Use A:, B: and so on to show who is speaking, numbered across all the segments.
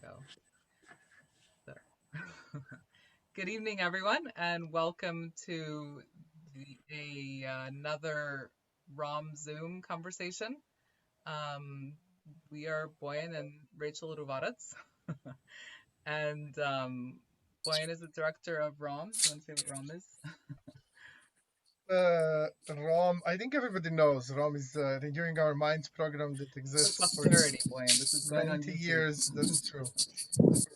A: go. So, good evening, everyone, and welcome to another ROM Zoom conversation. Um, we are Boyan and Rachel Ruvarec, and Boyan is the director of ROM. You want to say what ROM is?
B: ROM, I think everybody knows ROM is a Renewing Our Minds program that
A: For
B: exists for
A: posterity, Boyan. This is going on
B: 20
A: YouTube.
B: years. That's true.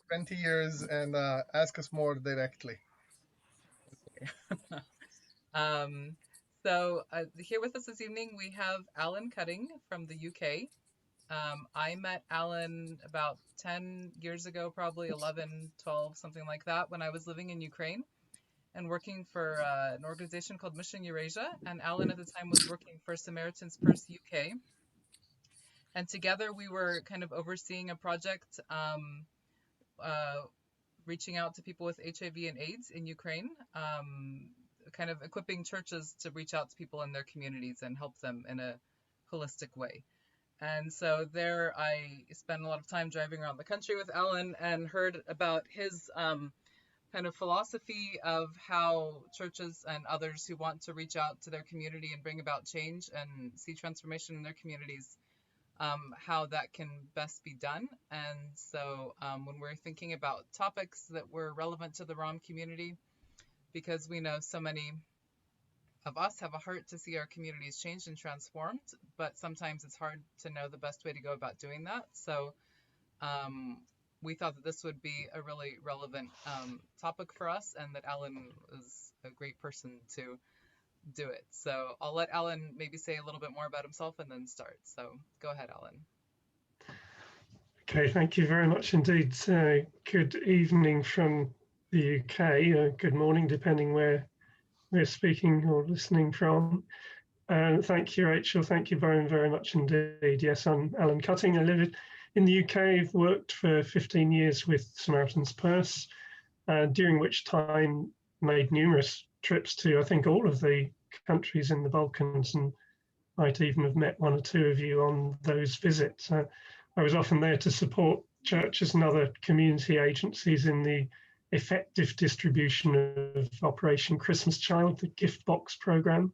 B: 20 years, and ask us more directly.
A: Um, here with us this evening, we have Alan Cutting from the UK. I met Alan about 10 years ago, probably 11, 12, something like that, when I was living in Ukraine and working for an organization called Mission Eurasia. And Alan at the time was working for Samaritan's Purse UK. And together we were kind of overseeing a project uh, reaching out to people with HIV and AIDS in Ukraine, kind of equipping churches to reach out to people in their communities and help them in a holistic way. And so there I spent a lot of time driving around the country with Alan and heard about his kind of philosophy of how churches and others who want to reach out to their community and bring about change and see transformation in their communities, how that can best be done. And so when we're thinking about topics that were relevant to the Rom community, because we know so many of us have a heart to see our communities changed and transformed, but sometimes it's hard to know the best way to go about doing that. So we thought that this would be a really relevant topic for us, and that Alan is a great person to do it. So I'll let Alan maybe say a little bit more about himself and then start. So go ahead, Alan.
C: Okay, thank you very much indeed. Good evening from the UK. Good morning, depending where we're speaking or listening from. Thank you, Rachel. Thank you very, very much indeed. Yes, I'm Alan Cutting. I live in the UK. I've worked for 15 years with Samaritan's Purse, during which time made numerous trips to, I think, all of the countries in the Balkans, and might even have met one or two of you on those visits. I was often there to support churches and other community agencies in the effective distribution of Operation Christmas Child, the gift box program,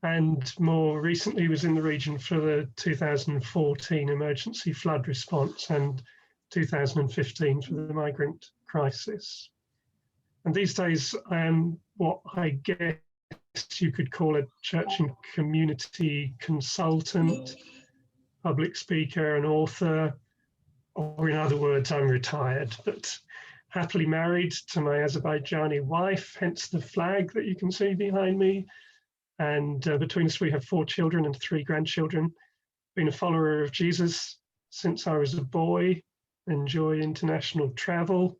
C: and more recently was in the region for the 2014 emergency flood response and 2015 for the migrant crisis. And these days I am what I guess you could call a church and community consultant, public speaker, and author, or in other words, I'm retired, but happily married to my Azerbaijani wife, hence the flag that you can see behind me. And between us, we have 4 children and 3 grandchildren. Been a follower of Jesus since I was a boy, enjoy international travel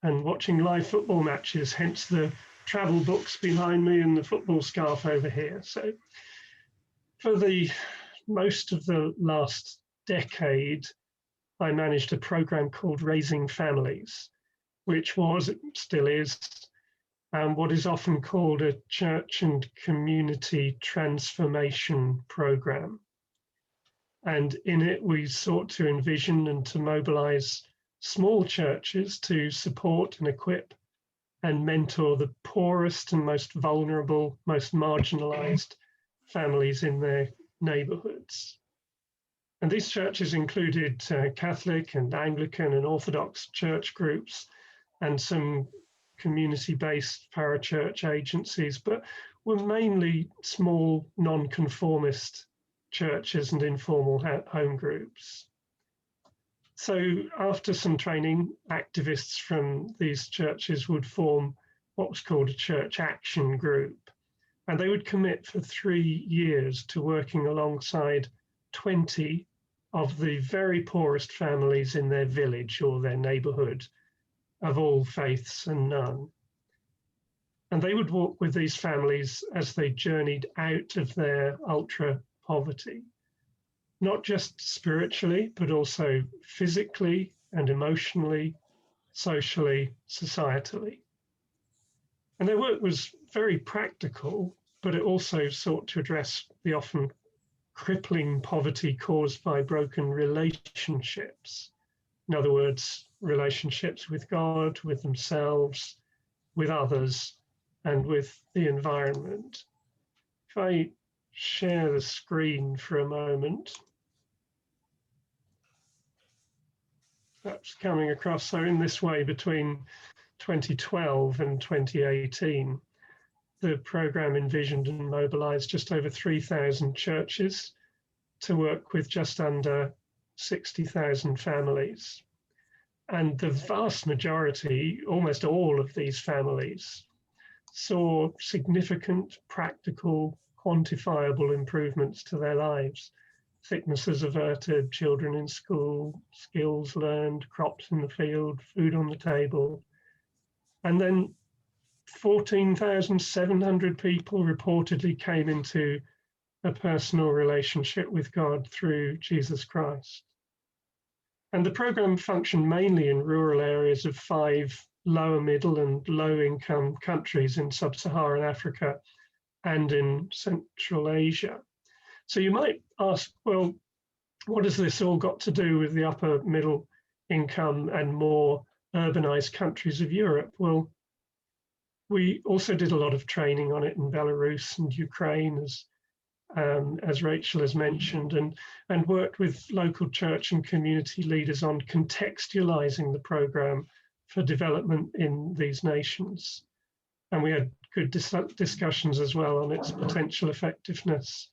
C: and watching live football matches, hence the travel books behind me and the football scarf over here. So for the most of the last decade, I managed a program called Raising Families, which was, it still is, what is often called a church and community transformation program. And in it, we sought to envision and to mobilize small churches to support and equip and mentor the poorest and most vulnerable, most marginalized families in their neighborhoods. And these churches included Catholic and Anglican and Orthodox church groups and some community-based parachurch agencies, but were mainly small non-conformist churches and informal home groups. So after some training, activists from these churches would form what was called a church action group. And they would commit for 3 years to working alongside 20 of the very poorest families in their village or their neighborhood, of all faiths and none. And they would walk with these families as they journeyed out of their ultra poverty, not just spiritually, but also physically and emotionally, socially, societally. And their work was very practical, but it also sought to address the often crippling poverty caused by broken relationships. In other words, relationships with God, with themselves, with others, and with the environment. If I share the screen for a moment, that's coming across. So in this way, between 2012 and 2018, the program envisioned and mobilized just over 3,000 churches to work with just under 60,000 families. And the vast majority, almost all of these families, saw significant, practical, quantifiable improvements to their lives. Sicknesses averted, children in school, skills learned, crops in the field, food on the table. And then 14,700 people reportedly came into a personal relationship with God through Jesus Christ. And the program functioned mainly in rural areas of 5 lower middle and low income countries in sub-Saharan Africa and in Central Asia. So you might ask, well, what has this all got to do with the upper middle income and more urbanized countries of Europe? Well, we also did a lot of training on it in Belarus and Ukraine, as Rachel has mentioned, and worked with local church and community leaders on contextualizing the program for development in these nations. And we had good discussions as well on its potential effectiveness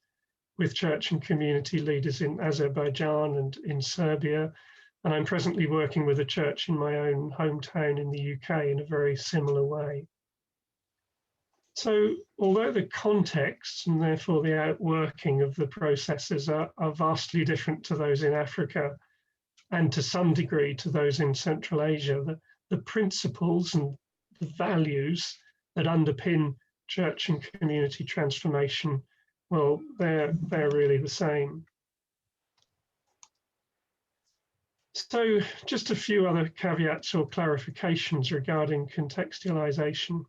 C: with church and community leaders in Azerbaijan and in Serbia. And I'm presently working with a church in my own hometown in the UK in a very similar way. So although the contexts and therefore the outworking of the processes are vastly different to those in Africa and to some degree to those in Central Asia, the principles and the values that underpin church and community transformation, well, they're really the same. So just a few other caveats or clarifications regarding contextualization.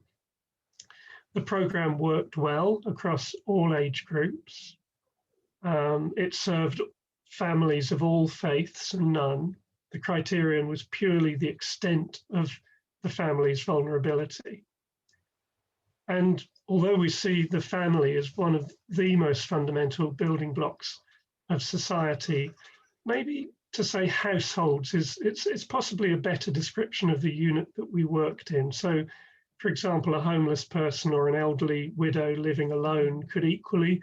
C: The program worked well across all age groups. It served families of all faiths and none. The criterion was purely the extent of the family's vulnerability. And although we see the family as one of the most fundamental building blocks of society, maybe to say households it's possibly a better description of the unit that we worked in. So, for example, a homeless person or an elderly widow living alone could equally,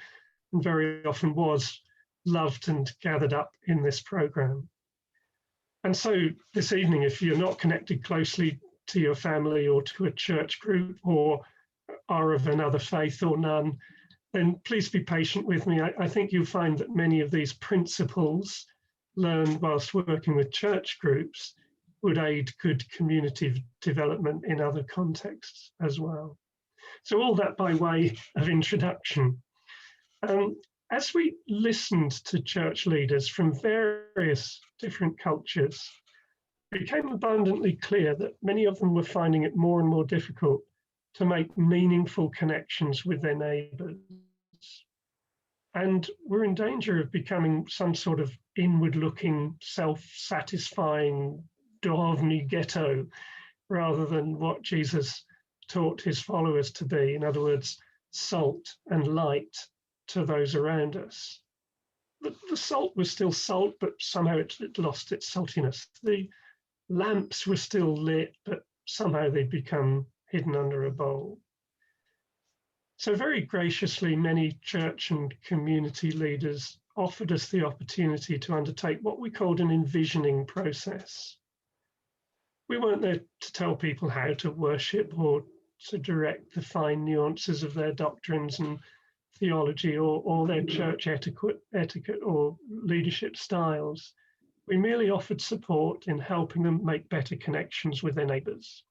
C: and very often was, loved and gathered up in this program. And so this evening, if you're not connected closely to your family or to a church group or are of another faith or none, then please be patient with me. I think you'll find that many of these principles learned whilst working with church groups would aid good community development in other contexts as well. So all that by way of introduction. As we listened to church leaders from various different cultures, it became abundantly clear that many of them were finding it more and more difficult to make meaningful connections with their neighbours. And we're in danger of becoming some sort of inward-looking, self-satisfying Duhovny ghetto, rather than what Jesus taught his followers to be. In other words, salt and light to those around us. The salt was still salt, but somehow it lost its saltiness. The lamps were still lit, but somehow they'd become hidden under a bowl. So very graciously, many church and community leaders offered us the opportunity to undertake what we called an envisioning process. We weren't there to tell people how to worship or to direct the fine nuances of their doctrines and theology or their church etiquette or leadership styles. We merely offered support in helping them make better connections with their neighbours.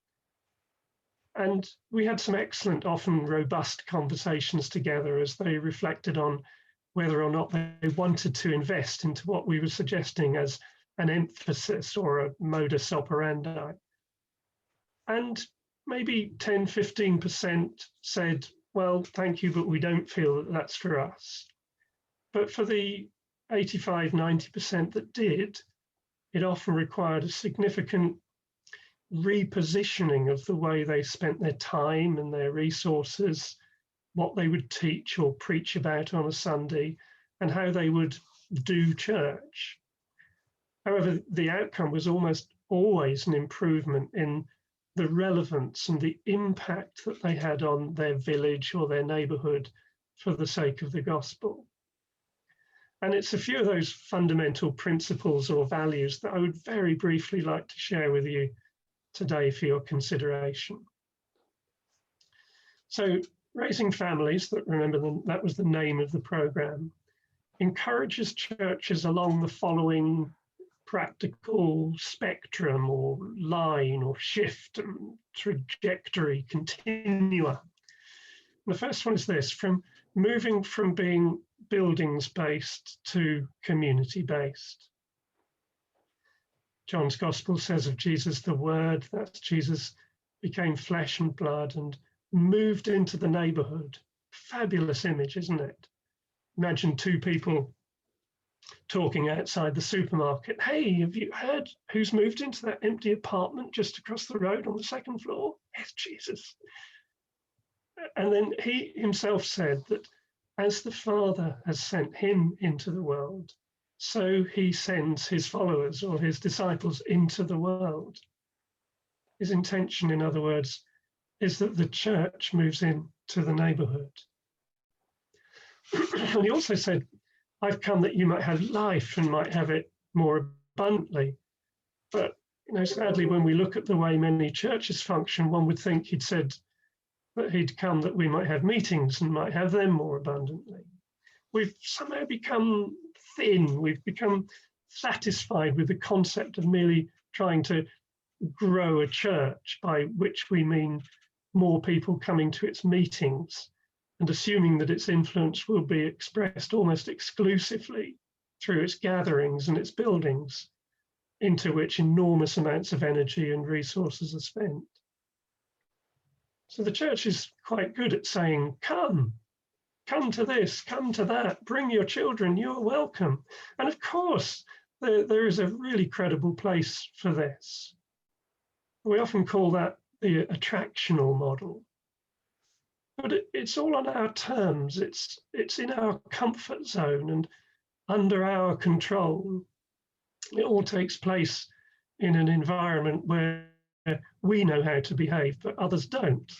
C: And we had some excellent, often robust conversations together as they reflected on whether or not they wanted to invest into what we were suggesting as an emphasis or a modus operandi. And maybe 10, 15% said, well, thank you, but we don't feel that that's for us. But for the 85, 90% that did, it often required a significant repositioning of the way they spent their time and their resources, what they would teach or preach about on a Sunday, and how they would do church. However, the outcome was almost always an improvement in the relevance and the impact that they had on their village or their neighborhood for the sake of the gospel. And it's a few of those fundamental principles or values that I would very briefly like to share with you today for your consideration. So, Raising Families, that was the name of the program, encourages churches along the following practical spectrum or line or shift and trajectory continua. And the first one is this: from moving from being buildings-based to community-based. John's Gospel says of Jesus, the Word, that's Jesus, became flesh and blood and moved into the neighborhood. Fabulous image, isn't it? Imagine two people talking outside the supermarket. Hey, have you heard who's moved into that empty apartment just across the road on the second floor? It's Jesus. And then he himself said that as the Father has sent him into the world, so he sends his followers or his disciples into the world. His intention, in other words, is that the church moves into the neighborhood. And he also said, I've come that you might have life and might have it more abundantly. But, sadly, when we look at the way many churches function, one would think he'd said that he'd come that we might have meetings and might have them more abundantly. We've somehow become thin. We've become satisfied with the concept of merely trying to grow a church, by which we mean more people coming to its meetings and assuming that its influence will be expressed almost exclusively through its gatherings and its buildings, into which enormous amounts of energy and resources are spent. So the church is quite good at saying, come to this, come to that, bring your children, you're welcome. And of course, there is a really credible place for this. We often call that the attractional model. But it's all on our terms. It's in our comfort zone and under our control. It all takes place in an environment where we know how to behave, but others don't.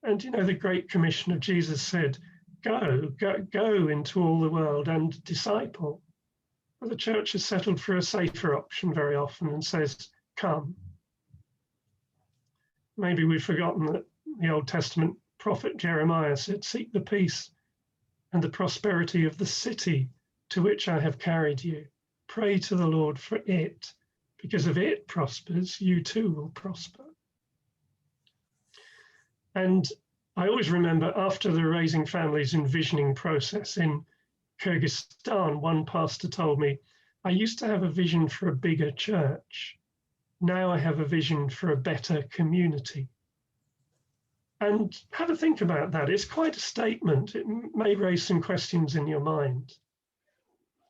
C: And the Great Commission of Jesus said, go into all the world and disciple. But the church has settled for a safer option very often and says, come. Maybe we've forgotten that the Old Testament prophet Jeremiah said, seek the peace and the prosperity of the city to which I have carried you. Pray to the Lord for it, because if it prospers, you too will prosper. And I always remember after the Raising Families envisioning process in Kyrgyzstan, one pastor told me, I used to have a vision for a bigger church. Now I have a vision for a better community. And have a think about that. It's quite a statement. It may raise some questions in your mind.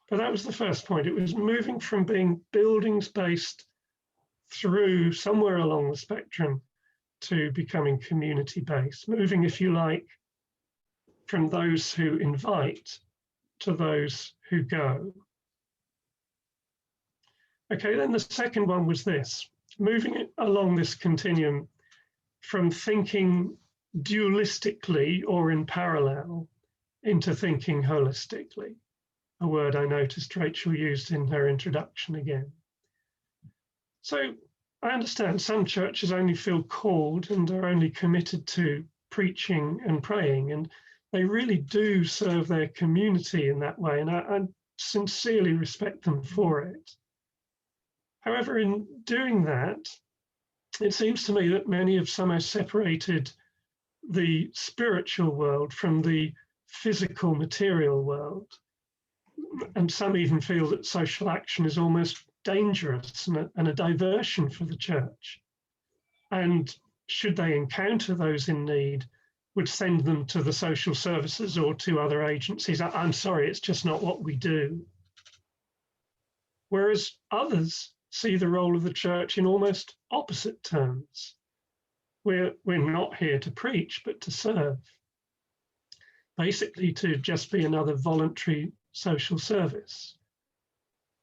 C: But that was the first point. It was moving from being buildings-based through somewhere along the spectrum to becoming community-based, moving, if you like, from those who invite to those who go. Okay, then the second one was this, moving along this continuum from thinking dualistically or in parallel into thinking holistically, a word I noticed Rachel used in her introduction again. So I understand some churches only feel called and are only committed to preaching and praying, and they really do serve their community in that way, and I sincerely respect them for it. However, in doing that, it seems to me that many have somehow separated the spiritual world from the physical material world. And some even feel that social action is almost dangerous and a diversion for the church. And should they encounter those in need, would send them to the social services or to other agencies. I'm sorry, it's just not what we do. Whereas others see the role of the church in almost opposite terms. We're not here to preach, but to serve. Basically, to just be another voluntary social service.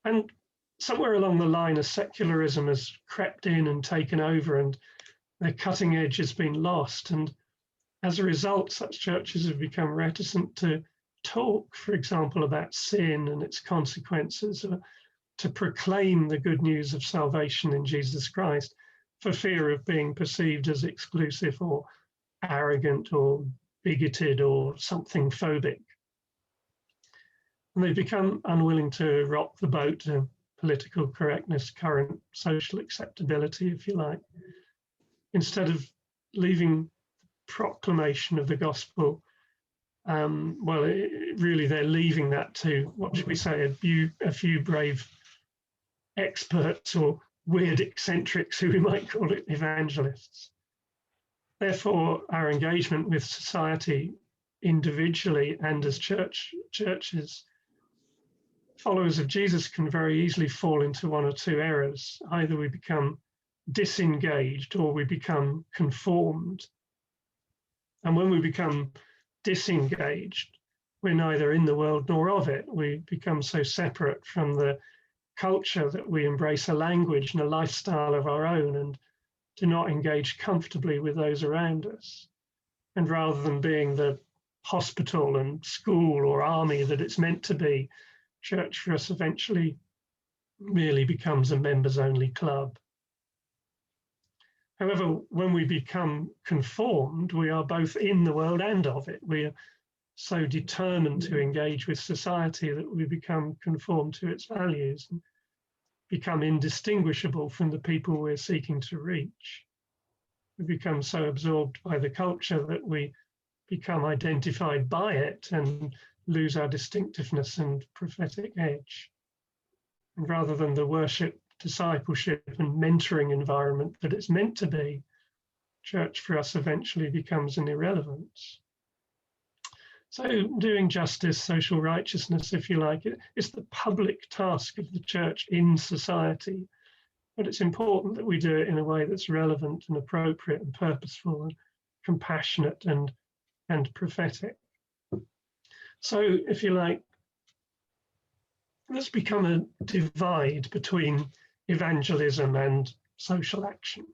C: And somewhere along the line, as secularism has crept in and taken over, and their cutting edge has been lost. And as a result, such churches have become reticent to talk, for example, about sin and its consequences, or to proclaim the good news of salvation in Jesus Christ, for fear of being perceived as exclusive or arrogant or bigoted or something phobic. And they've become unwilling to rock the boat to political correctness, current social acceptability, if you like. Instead of leaving proclamation of the gospel, really they're leaving that to, what should we say, a few brave experts or weird eccentrics, who we might call it, evangelists. Therefore, our engagement with society individually and as churches, followers of Jesus can very easily fall into one or two errors. Either we become disengaged or we become conformed. And when we become disengaged, we're neither in the world nor of it. We become so separate from the culture that we embrace a language and a lifestyle of our own and do not engage comfortably with those around us. And rather than being the hospital and school or army that it's meant to be, church for us eventually merely becomes a members-only club. However, when we become conformed, we are both in the world and of it. We are so determined to engage with society that we become conformed to its values and become indistinguishable from the people we're seeking to reach. We become so absorbed by the culture that we become identified by it and lose our distinctiveness and prophetic edge. And rather than the worship, discipleship and mentoring environment that it's meant to be, church for us eventually becomes an irrelevance. So doing justice, social righteousness, if you like, it's the public task of the church in society, but it's important that we do it in a way that's relevant and appropriate and purposeful and compassionate and prophetic. So, if you like, there's become a divide between evangelism and social action.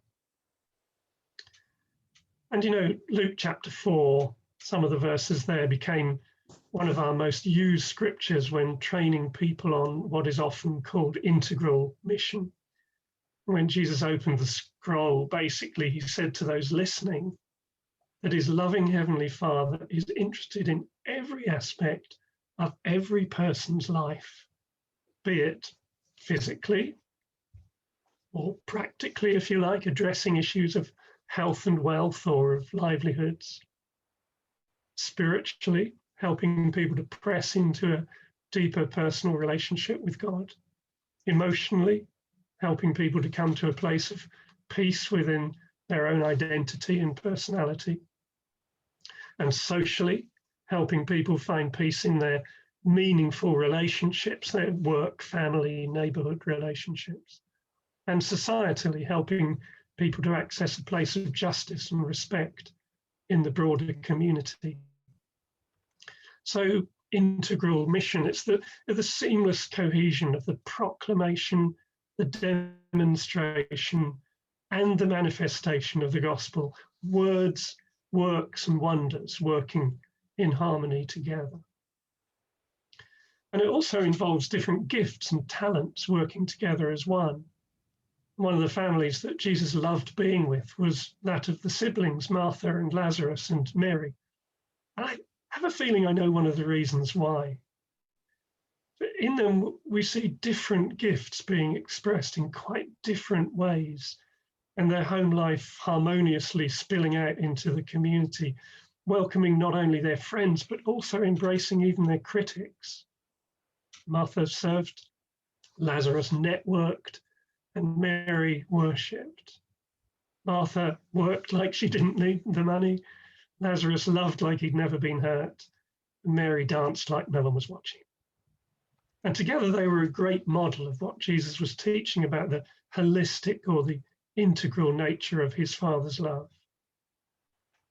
C: And Luke chapter 4, some of the verses there became one of our most used scriptures when training people on what is often called integral mission. When Jesus opened the scroll, basically he said to those listening that his loving Heavenly Father is interested in every aspect of every person's life, be it physically or practically, if you like, addressing issues of health and wealth or of livelihoods, spiritually, helping people to press into a deeper personal relationship with God, emotionally, helping people to come to a place of peace within their own identity and personality, and socially, helping people find peace in their meaningful relationships, their work, family, neighborhood relationships, and societally, helping people to access a place of justice and respect in the broader community. So integral mission, it's the seamless cohesion of the proclamation, the demonstration, and the manifestation of the gospel, words, works, and wonders working in harmony together. And it also involves different gifts and talents working together as one. One of the families that Jesus loved being with was that of the siblings, Martha and Lazarus and Mary. And I have a feeling I know one of the reasons why. In them, we see different gifts being expressed in quite different ways, and their home life harmoniously spilling out into the community, welcoming not only their friends, but also embracing even their critics. Martha served, Lazarus networked, and Mary worshipped. Martha worked like she didn't need the money. Lazarus loved like he'd never been hurt. And Mary danced like no one was watching. And together they were a great model of what Jesus was teaching about the holistic or the integral nature of his Father's love.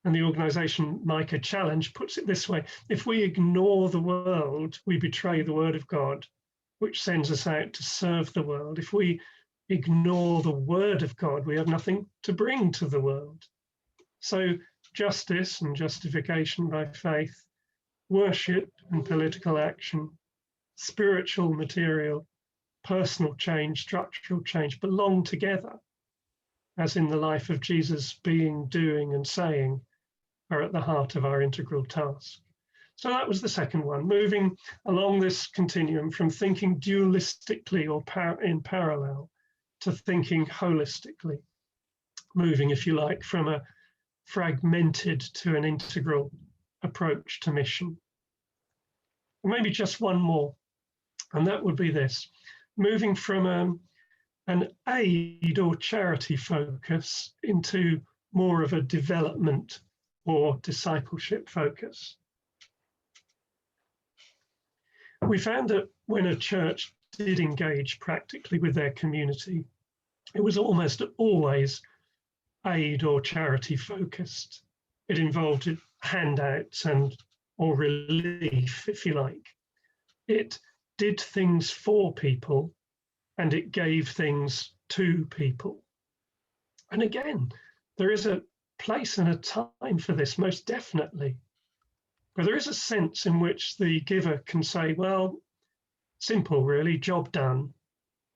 C: And the organization Micah Challenge puts it this way: if we ignore the world, we betray the word of God, which sends us out to serve the world. If we ignore the word of God, we have nothing to bring to the world. So justice and justification by faith, worship and political action, spiritual, material, personal change, structural change belong together, as in the life of Jesus, being, doing, and saying are at the heart of our integral task. So that was the second one, moving along this continuum from thinking dualistically or in parallel to thinking holistically, moving, if you like, from a fragmented to an integral approach to mission. Maybe just one more, and that would be this: moving from an aid or charity focus into more of a development or discipleship focus. We found that when a church did engage practically with their community, it was almost always aid or charity focused. It involved handouts or relief, if you like. It did things for people and it gave things to people. And again, there is a place and a time for this, most definitely. But there is a sense in which the giver can say, well, simple really, job done.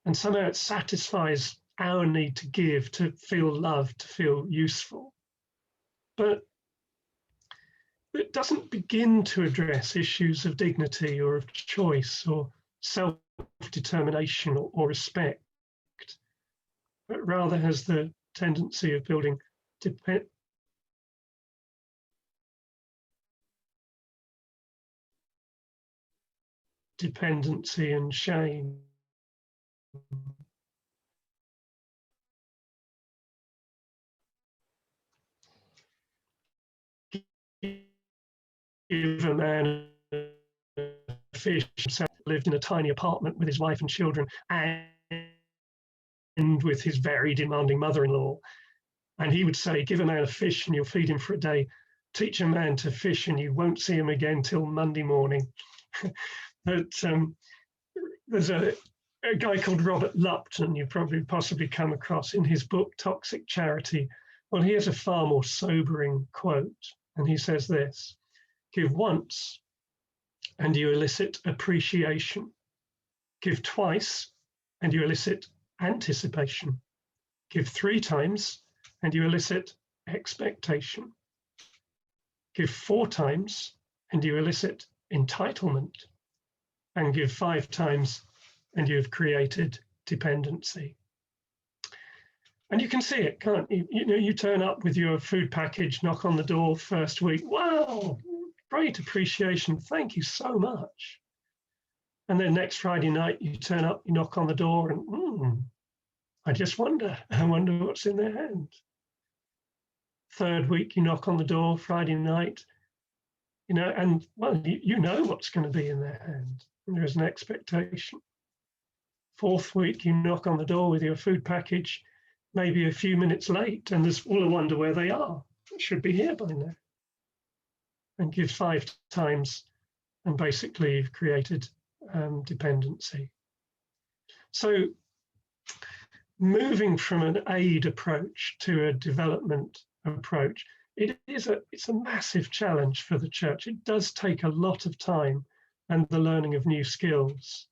C: And somehow it satisfies our need to give, to feel loved, to feel useful. But it doesn't begin to address issues of dignity or of choice or self-determination or respect, but rather has the tendency of building dependency and shame. Give a man a fish, lived in a tiny apartment with his wife and children and with his very demanding mother-in-law. And he would say, give a man a fish and you'll feed him for a day. Teach a man to fish and you won't see him again till Monday morning. But there's a guy called Robert Lupton, you probably possibly come across in his book, Toxic Charity. Well, he has a far more sobering quote. And he says this: give once and you elicit appreciation. Give twice and you elicit anticipation. Give 3 times and you elicit expectation. Give 4 times and you elicit entitlement. And give 5 times and you have created dependency. And you can see it, can't you? You know, you turn up with your food package, knock on the door first week. Wow, great appreciation. Thank you so much. And then next Friday night, you turn up, you knock on the door and I wonder what's in their hand. Third week, you knock on the door, Friday night, you know, and well, you know what's going to be in their hand. And there's an expectation. Fourth week, you knock on the door with your food package, maybe a few minutes late, and there's all a wonder where they are. It should be here by now. And give 5 times, and basically you've created dependency. So moving from an aid approach to a development approach, it's a massive challenge for the church. It does take a lot of time and the learning of new skills.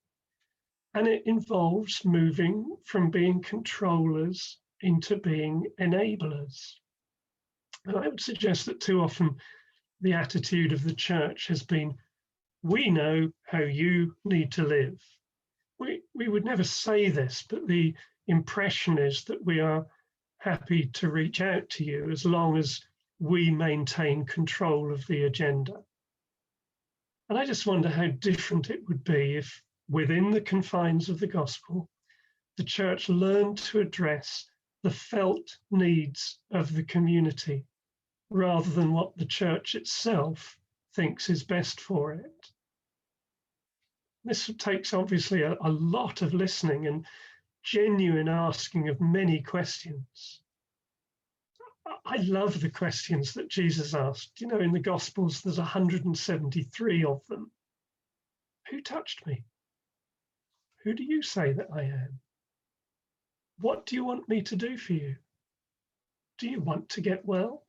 C: And it involves moving from being controllers into being enablers. And I would suggest that too often the attitude of the church has been, we know how you need to live. We would never say this, but the impression is that we are happy to reach out to you as long as we maintain control of the agenda. And I just wonder how different it would be if, within the confines of the gospel, the church learned to address the felt needs of the community rather than what the church itself thinks is best for it. This takes obviously a lot of listening and genuine asking of many questions. I love the questions that Jesus asked. You know, in the Gospels, there's 173 of them. Who touched me? Who do you say that I am? What do you want me to do for you? Do you want to get well?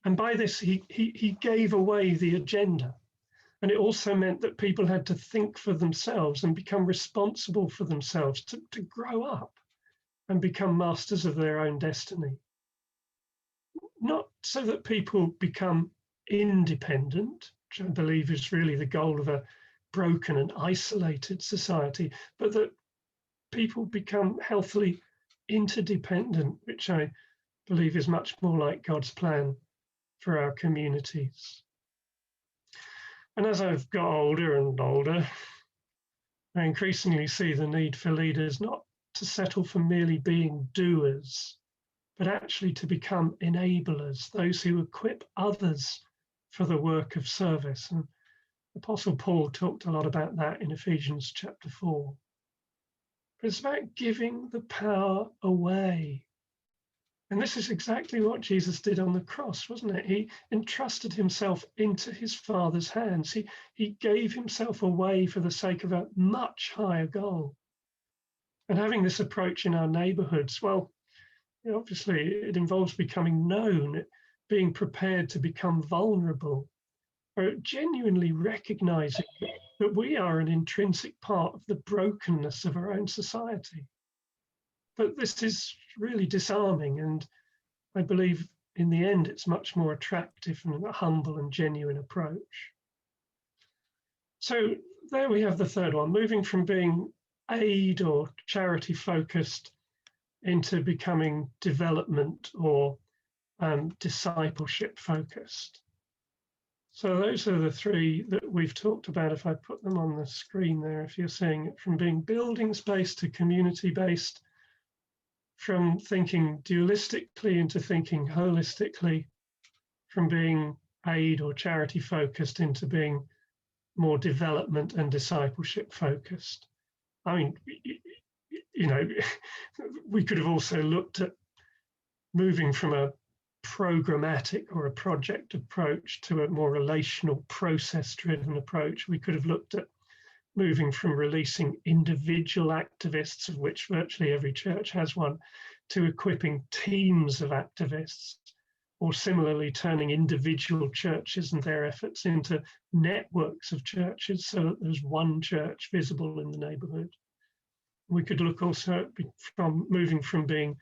C: And by this, he gave away the agenda. And it also meant that people had to think for themselves and become responsible for themselves, to grow up and become masters of their own destiny. Not so that people become independent, which I believe is really the goal of a broken and isolated society, but that people become healthily interdependent, which I believe is much more like God's plan for our communities. And as I've got older and older, I increasingly see the need for leaders not to settle for merely being doers, but actually to become enablers, those who equip others for the work of service. And Apostle Paul talked a lot about that in Ephesians chapter 4. But it's about giving the power away. And this is exactly what Jesus did on the cross, wasn't it? He entrusted himself into his Father's hands. He gave himself away for the sake of a much higher goal. And having this approach in our neighborhoods, well, obviously it involves becoming known, being prepared to become vulnerable, or genuinely recognizing that we are an intrinsic part of the brokenness of our own society. But this is really disarming, and I believe in the end it's much more attractive and a humble and genuine approach. So there we have the third one, moving from being aid or charity focused into becoming development or discipleship focused. So those are the three that we've talked about. If I put them on the screen there, if you're seeing it, from being buildings-based to community-based, from thinking dualistically into thinking holistically, from being aid or charity focused into being more development and discipleship focused. I mean, you know, we could have also looked at moving from a programmatic or a project approach to a more relational, process-driven approach. We could have looked at moving from releasing individual activists, of which virtually every church has one, to equipping teams of activists, or similarly turning individual churches and their efforts into networks of churches so that there's one church visible in the neighborhood. We could look also at from moving from being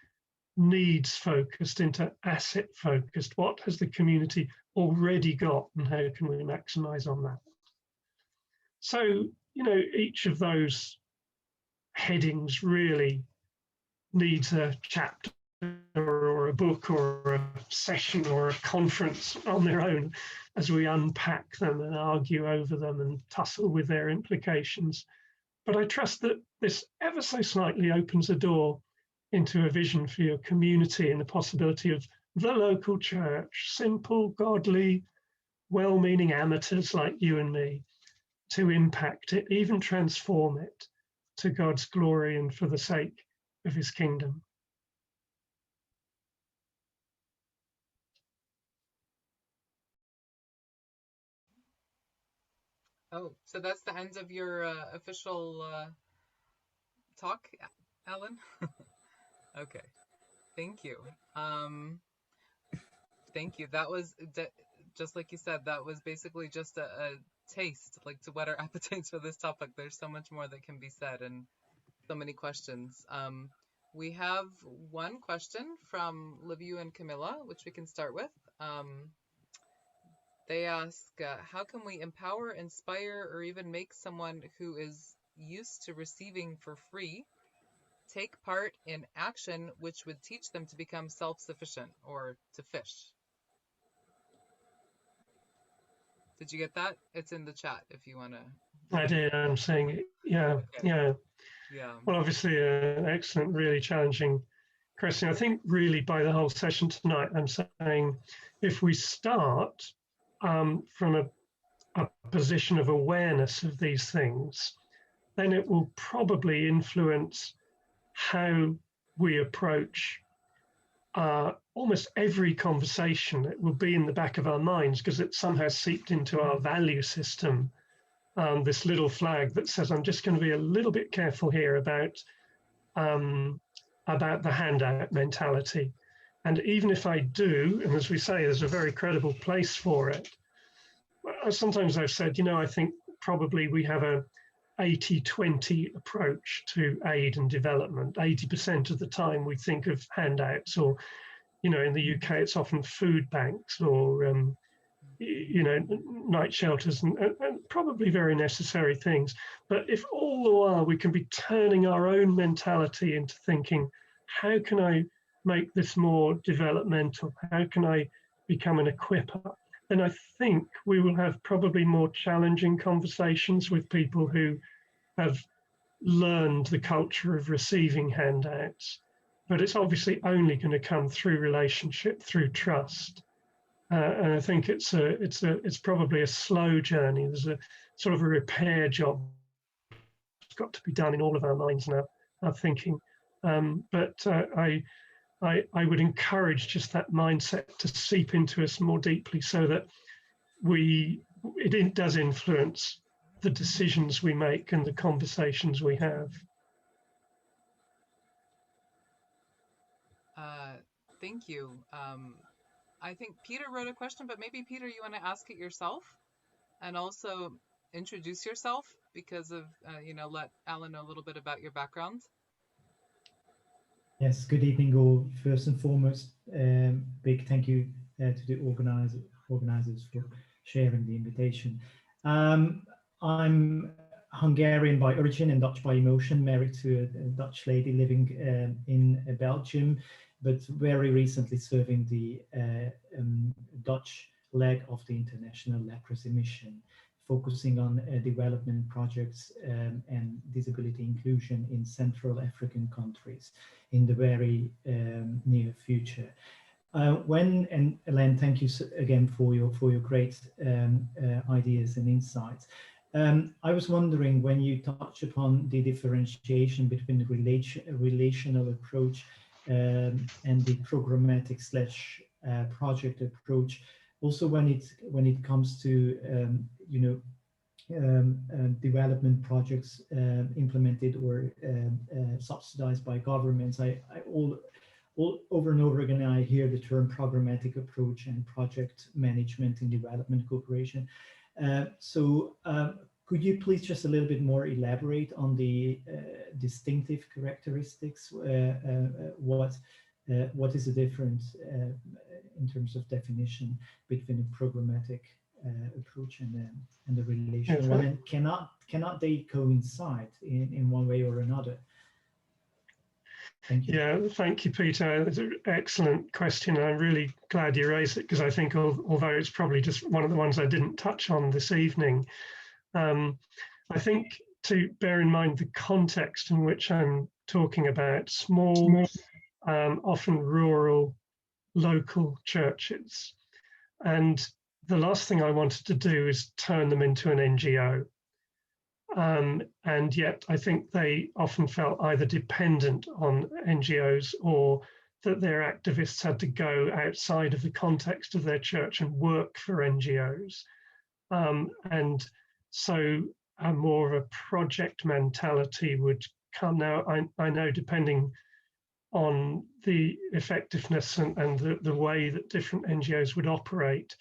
C: needs focused into asset focused. What has the community already got and how can we maximize on that? So, you know, each of those headings really needs a chapter or a book or a session or a conference on their own as we unpack them and argue over them and tussle with their implications. But I trust that this ever so slightly opens a door into a vision for your community and the possibility of the local church, simple, godly, well-meaning amateurs like you and me, to impact it, even transform it to God's glory and for the sake of his kingdom.
A: Oh, so that's the end of your official talk, Alan? Okay, thank you. Thank you. That was just like you said, that was basically just a taste, like to whet our appetites for this topic. There's so much more that can be said and so many questions. We have one question from Liviu and Camilla, which we can start with. They ask, how can we empower, inspire, or even make someone who is used to receiving for free take part in action which would teach them to become self-sufficient or to fish? Did you get that? It's in the chat if you want to.
C: I did, I'm saying it. Yeah,
A: Okay.
C: yeah.
A: Yeah.
C: Well, obviously an excellent, really challenging question. I think really by the whole session tonight, I'm saying if we start from a position of awareness of these things, then it will probably influence how we approach almost every conversation. It will be in the back of our minds because it somehow seeped into our value system. This little flag that says, I'm just going to be a little bit careful here about the handout mentality. And even if I do, and as we say, there's a very credible place for it, sometimes I've said, I think probably we have a 80-20 approach to aid and development. 80% of the time we think of handouts, or, in the UK, it's often food banks or, night shelters and probably very necessary things. But if all the while we can be turning our own mentality into thinking, how can I make this more developmental? How can I become an equipper? Then I think we will have probably more challenging conversations with people who have learned the culture of receiving handouts. But it's obviously only going to come through relationship, through trust. And I think it's probably a slow journey. There's a sort of a repair job that's got to be done in all of our minds and our thinking. But I would encourage just that mindset to seep into us more deeply, so that it does influence the decisions we make and the conversations we have.
A: Thank you. I think Peter wrote a question, but maybe Peter, you want to ask it yourself and also introduce yourself because of, let Alan know a little bit about your background.
D: Yes, good evening all. First and foremost, big thank you to the organizers for sharing the invitation. I'm Hungarian by origin and Dutch by emotion, married to a Dutch lady living in Belgium, but very recently serving the Dutch leg of the International Leprosy Mission, focusing on development projects and disability inclusion in Central African countries in the very near future. And Elaine, thank you again for your great ideas and insights. I was wondering, when you touch upon the differentiation between the relational approach and the programmatic / project approach, also when it comes to development projects implemented or subsidized by governments, all over and over again, I hear the term programmatic approach and project management in development cooperation. So could you please just a little bit more elaborate on the distinctive characteristics? What is the difference in terms of definition between a programmatic approach and the relational one? And cannot they coincide in one way or another? Thank you.
C: Yeah, thank you, Peter. It's an excellent question. I'm really glad you raised it, because I think although it's probably just one of the ones I didn't touch on this evening, I think to bear in mind the context in which I'm talking about small, often rural, local churches. And the last thing I wanted to do is turn them into an NGO. And yet I think they often felt either dependent on NGOs, or that their activists had to go outside of the context of their church and work for NGOs. And so more of a project mentality would come. Now, I know, depending on the effectiveness and the way that different NGOs would operate,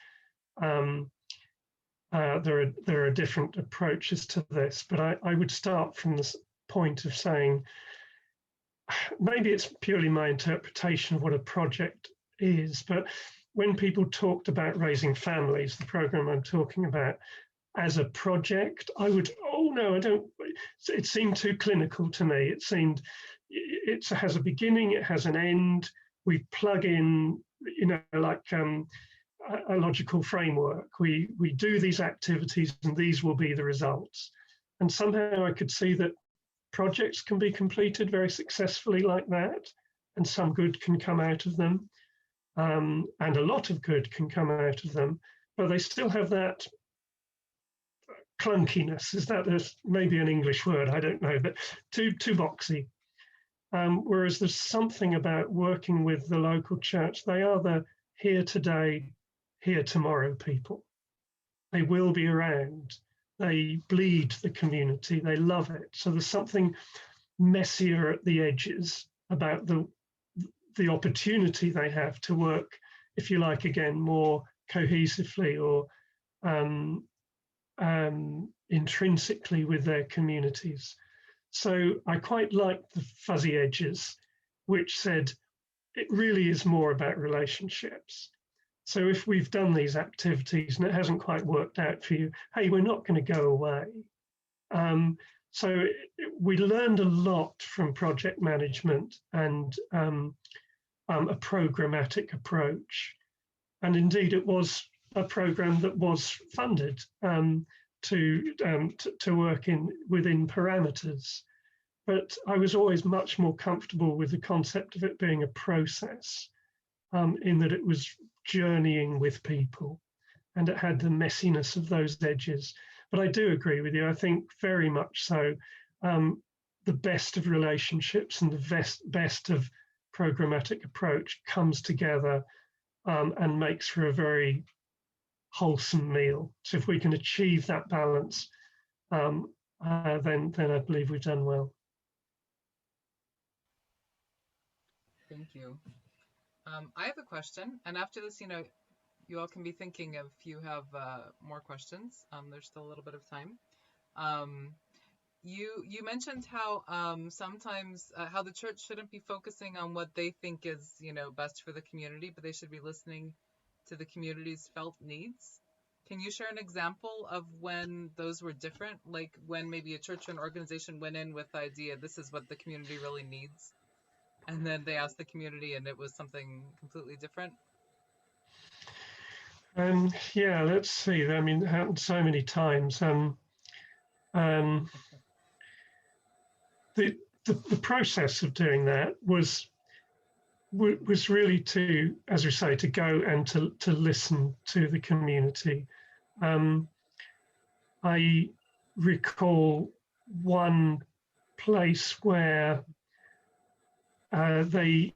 C: there are different approaches to this, but I would start from this point of saying, maybe it's purely my interpretation of what a project is, but when people talked about raising families, the program I'm talking about, as a project, I would, it seemed too clinical to me. It seemed, it has a beginning, it has an end, we plug in, like a logical framework. We do these activities and these will be the results. And somehow I could see that projects can be completed very successfully like that, and some good can come out of them, and a lot of good can come out of them, but they still have that clunkiness. Is that maybe an English word? I don't know, but too boxy. Whereas there's something about working with the local church. They are the here today, here tomorrow people. They will be around. They bleed the community. They love it. So there's something messier at the edges about the opportunity they have to work, if you like, again, more cohesively or intrinsically with their communities. So I quite liked the fuzzy edges, which said it really is more about relationships. So if we've done these activities and it hasn't quite worked out for you, hey, we're not going to go away. So we learned a lot from project management and a programmatic approach. And indeed, it was a program that was funded to work within parameters. But I was always much more comfortable with the concept of it being a process, in that it was journeying with people and it had the messiness of those edges. But I do agree with you. I think very much so. The best of relationships and the best of programmatic approach comes together and makes for a very wholesome meal. So if we can achieve that balance, then I believe we've done well.
A: Thank you. I have a question, and after this, you all can be thinking if you have more questions. There's still a little bit of time. You mentioned how sometimes how the church shouldn't be focusing on what they think is best for the community, but they should be listening to the community's felt needs. Can you share an example of when those were different, like when maybe a church or an organization went in with the idea this is what the community really needs, and then they asked the community and it was something completely different?
C: Yeah, let's see. I mean, it happened so many times. The process of doing that was really to, as we say, to go and to listen to the community. I recall one place where they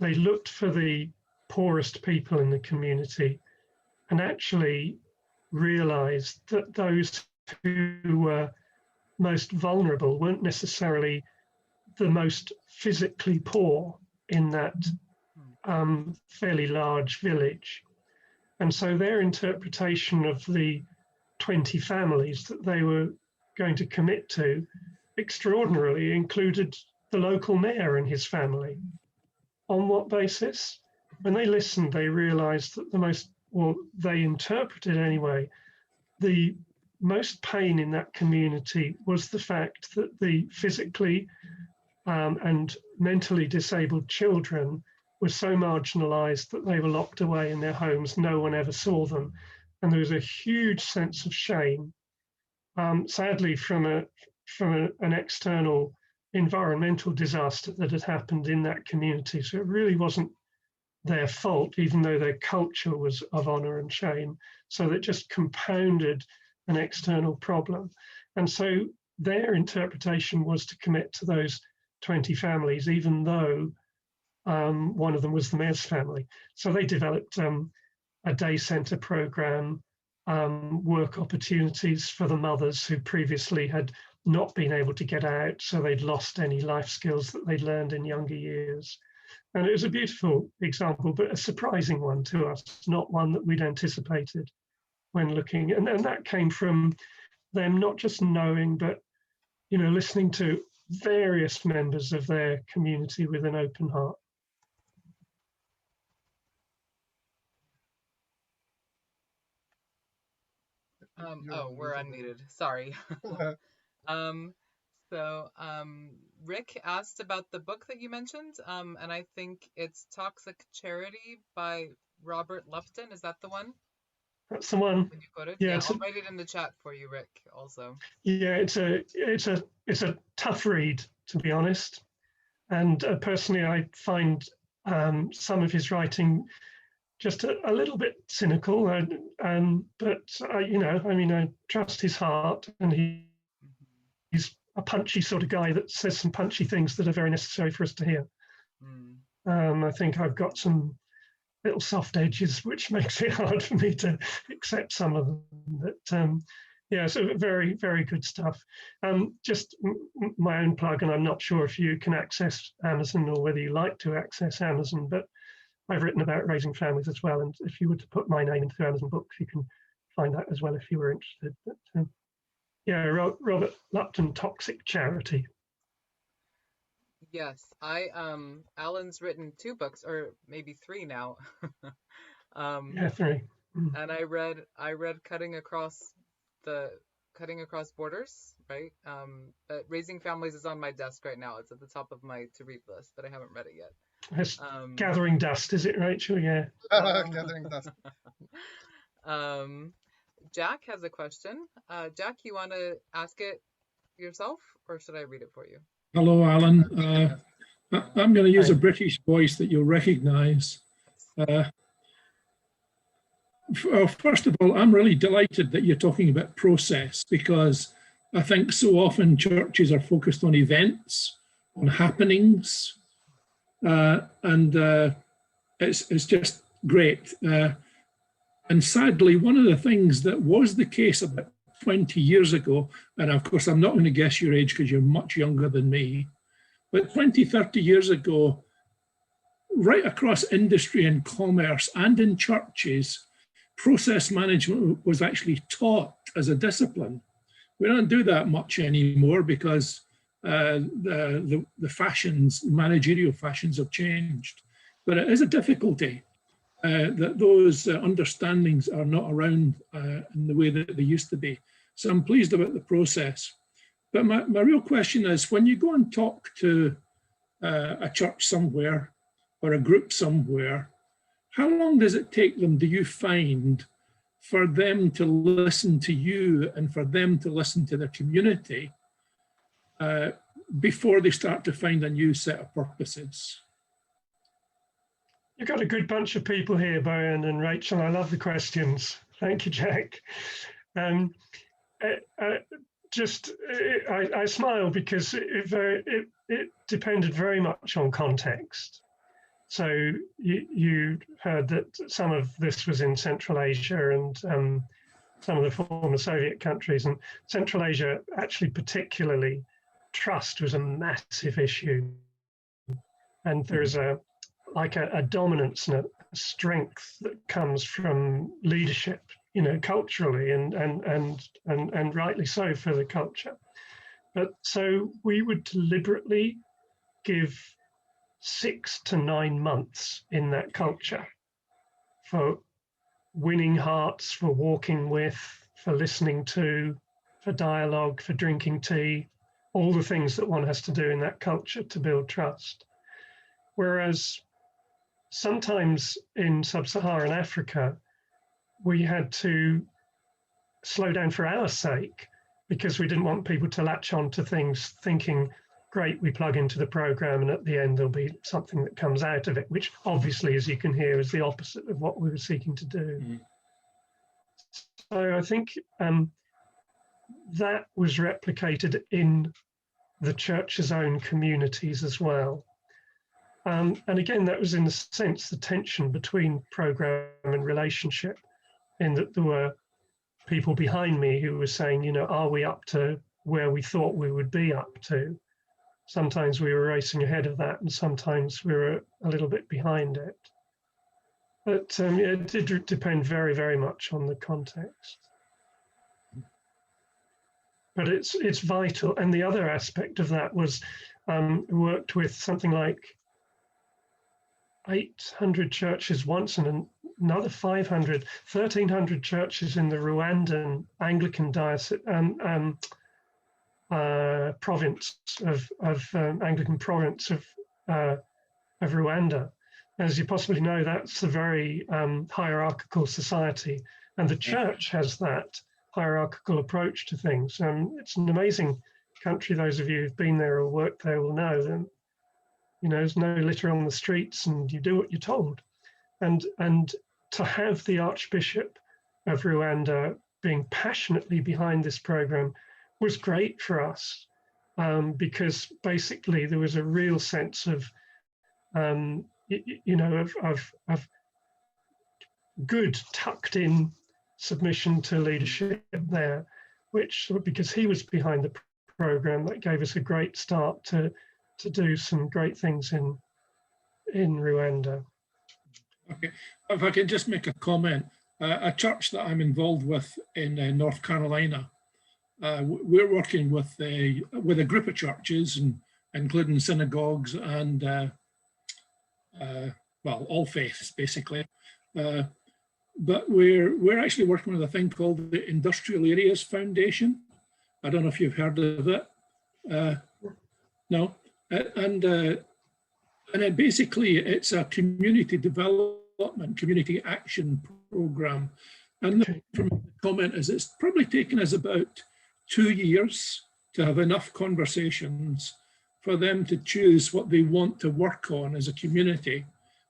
C: looked for the poorest people in the community and actually realized that those who were most vulnerable weren't necessarily the most physically poor in that fairly large village. And so their interpretation of the 20 families that they were going to commit to extraordinarily included the local mayor and his family. On what basis? When they listened, they realized that they interpreted anyway, the most pain in that community was the fact that the physically and mentally disabled children were so marginalized that they were locked away in their homes. No one ever saw them. And there was a huge sense of shame, sadly, from an external environmental disaster that had happened in that community. So it really wasn't their fault, even though their culture was of honor and shame. So that just compounded an external problem. And so their interpretation was to commit to those 20 families, even though one of them was the mayor's family. So they developed a day center program, work opportunities for the mothers who previously had not been able to get out, so they'd lost any life skills that they'd learned in younger years. And it was a beautiful example, but a surprising one to us, not one that we'd anticipated when looking. And that came from them not just knowing, but listening to various members of their community with an open heart.
A: We're unmuted. Sorry. Rick asked about the book that you mentioned, and I think it's Toxic Charity by Robert Lupton. Is that the one?
C: That's the one.
A: You quoted?
C: Yeah,
A: I'll write it in the chat for you, Rick, also.
C: Yeah, it's a tough read, to be honest. And personally, I find some of his writing just a little bit cynical, but I trust his heart, and he's a punchy sort of guy that says some punchy things that are very necessary for us to hear. I think I've got some little soft edges, which makes it hard for me to accept some of them. But yeah, so very, very good stuff. Just my own plug, and I'm not sure if you can access Amazon or whether you like to access Amazon, but I've written about raising families as well. And if you were to put my name into Amazon books, you can find that as well if you were interested. But yeah, Robert Lupton, Toxic Charity.
A: Yes, Alan's written 2 books, or maybe 3 now.
C: Yeah, 3.
A: And I read Cutting Across Borders, right? But Raising Families is on my desk right now. It's at the top of my to-read list, but I haven't read it yet.
C: It's Gathering Dust, is it, Rachel? Yeah.
B: Gathering dust.
A: Jack has a question. Jack, you want to ask it yourself, or should I read it for you?
E: Hello, Alan. I'm going to use a British voice that you'll recognize. First of all, I'm really delighted that you're talking about process, because I think so often churches are focused on events, on happenings, and it's just great. And sadly, one of the things that was the case about 20 years ago, and of course, I'm not going to guess your age because you're much younger than me, but 20, 30 years ago, right across industry and commerce and in churches, process management was actually taught as a discipline. We don't do that much anymore because the fashions, managerial fashions have changed. But it is a difficulty that those understandings are not around in the way that they used to be. So I'm pleased about the process. But my real question is, when you go and talk to a church somewhere or a group somewhere, how long does it take them, do you find, for them to listen to you and for them to listen to their community before they start to find a new set of purposes?
C: You've got a good bunch of people here, Brian and Rachel. I love the questions. Thank you, Jack. I smile because it depended very much on context. So you heard that some of this was in Central Asia and some of the former Soviet countries. And Central Asia, actually particularly, trust was a massive issue. And there's a dominance and a strength that comes from leadership, culturally and rightly so for the culture. But so we would deliberately give 6 to 9 months in that culture for winning hearts, for walking with, for listening to, for dialogue, for drinking tea, all the things that one has to do in that culture to build trust. Whereas sometimes in sub-Saharan Africa, we had to slow down for our sake because we didn't want people to latch on to things thinking, great, we plug into the program and at the end there'll be something that comes out of it, which obviously, as you can hear, is the opposite of what we were seeking to do. So I think that was replicated in the church's own communities as well. And again, that was in a sense the tension between program and relationship, in that there were people behind me who were saying, are we up to where we thought we would be up to? Sometimes we were racing ahead of that, and sometimes we were a little bit behind it. But it did depend very, very much on the context. But it's vital. And the other aspect of that was worked with something like 800 churches once and another 500, 1,300 churches in the Rwandan Anglican diocese province of Anglican province of Rwanda. As you possibly know, that's a very hierarchical society, and the church has that hierarchical approach to things. It's an amazing country. Those of you who've been there or worked there will know that. There's no litter on the streets, and you do what you're told. And to have the Archbishop of Rwanda being passionately behind this program was great for us, because basically there was a real sense of, you know, of good tucked in submission to leadership there, which, because he was behind the program, that gave us a great start to do some great things in Rwanda.
E: Okay, if I can just make a comment, a church that I'm involved with in North Carolina, we're working with a group of churches, and including synagogues and well, all faiths basically. But we're actually working with a thing called the Industrial Areas Foundation. I don't know if you've heard of it. No, and it basically, it's a community development, community action program. And the comment is, it's probably taken us about 2 years to have enough conversations for them to choose what they want to work on as a community.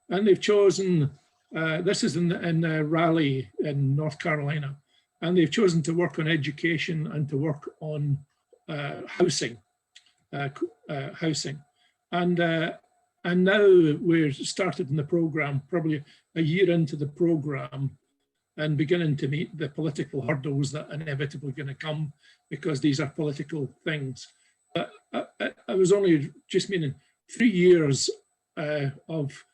E: And they've chosen, this is in Raleigh in North Carolina, and they've chosen to work on education and to work on housing. And now we're started in the program, probably a year into the program, and beginning to meet the political hurdles that are inevitably going to come, because these are political things. But I was only just meaning 3 years of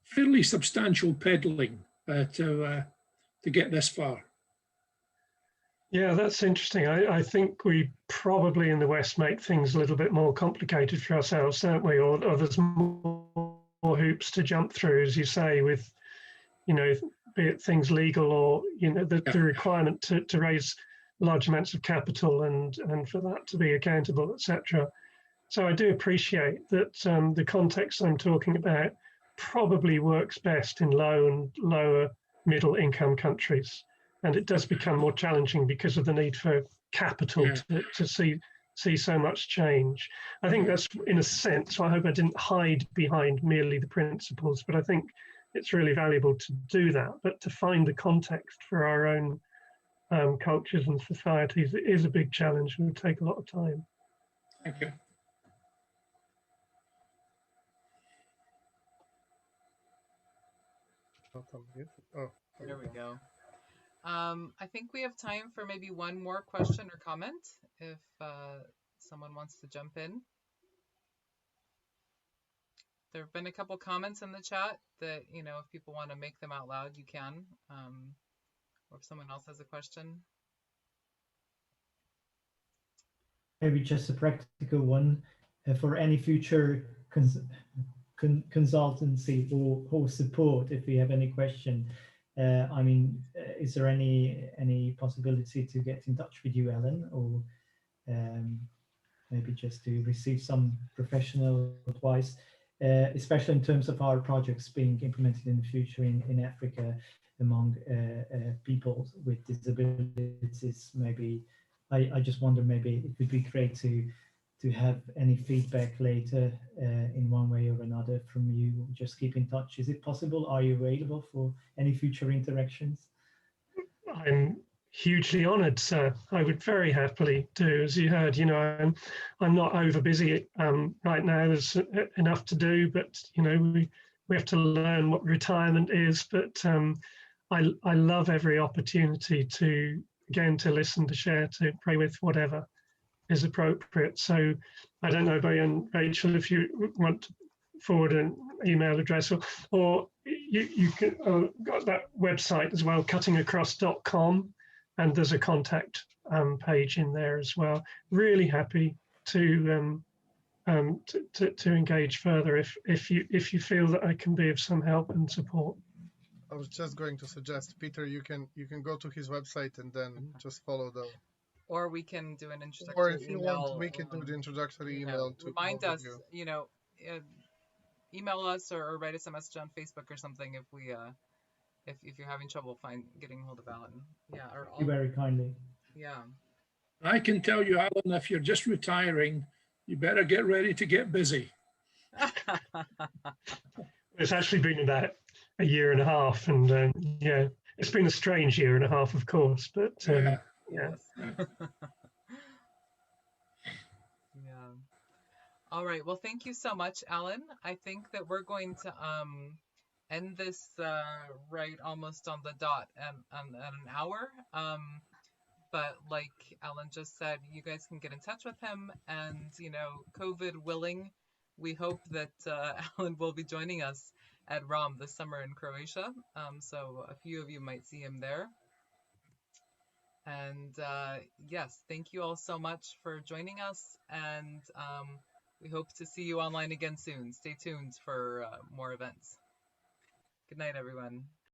E: fairly substantial peddling to get this far.
C: Yeah, that's interesting. I think we probably in the West make things a little bit more complicated for ourselves, don't we? Or there's more hoops to jump through, as you say, with, you know, be it things legal or, you know, the requirement to raise large amounts of capital and for that to be accountable, etc. So I do appreciate that the context I'm talking about probably works best in low and lower middle income countries. And it does become more challenging because of the need for capital to see so much change. I think that's, in a sense, I hope I didn't hide behind merely the principles, but I think it's really valuable to do that. But to find the context for our own cultures and societies, it is a big challenge and will take a lot of time.
E: Thank you.
B: Oh,
A: There we go. I think we have time for maybe one more question or comment if someone wants to jump in. There have been a couple comments in the chat that, you know, if people want to make them out loud, you can. Or if someone else has a question.
D: Maybe just a practical one for any future consultancy or support, if we have any question. I mean, is there any possibility to get in touch with you, Alan, or maybe just to receive some professional advice, especially in terms of our projects being implemented in the future in Africa among people with disabilities? Maybe I just wonder, maybe it would be great to have any feedback later in one way or another from you. Just keep in touch. Is it possible? Are you available for any future interactions?
C: I'm hugely honoured, sir. I would very happily do. As you heard, you know, I'm not over busy right now. There's enough to do, but you know, we have to learn what retirement is. But I love every opportunity to, again, to listen, to share, to pray with, whatever is appropriate. So I don't know, Boy and Rachel, if you want to forward an email address, or you can got that website as well, cuttingacross.com, and there's a contact page in there as well. Really happy to engage further if you feel that I can be of some help and support.
B: I was just going to suggest, Peter, you can go to his website and then just follow the.
A: Or we can do an introductory
B: Or if you
A: email,
B: want, we can do the introductory email to
A: remind us,
B: you.
A: you know, email us or write us a message on Facebook or something if we if you're having trouble getting hold of Alan. Yeah. Or
D: Thank you very kindly.
A: Yeah.
E: I can tell you, Alan, if you're just retiring, you better get ready to get busy.
C: It's actually been about a year and a half, and yeah, it's been a strange year and a half, of course, but
E: Yeah.
C: yeah.
A: Yes. Yeah. All right. Well, thank you so much, Alan. I think that we're going to end this right almost on the dot at an hour. But like Alan just said, you guys can get in touch with him, and COVID willing, we hope that Alan will be joining us at ROM this summer in Croatia. So a few of you might see him there. And yes, thank you all so much for joining us, and we hope to see you online again soon. Stay tuned for more events. Good night, everyone.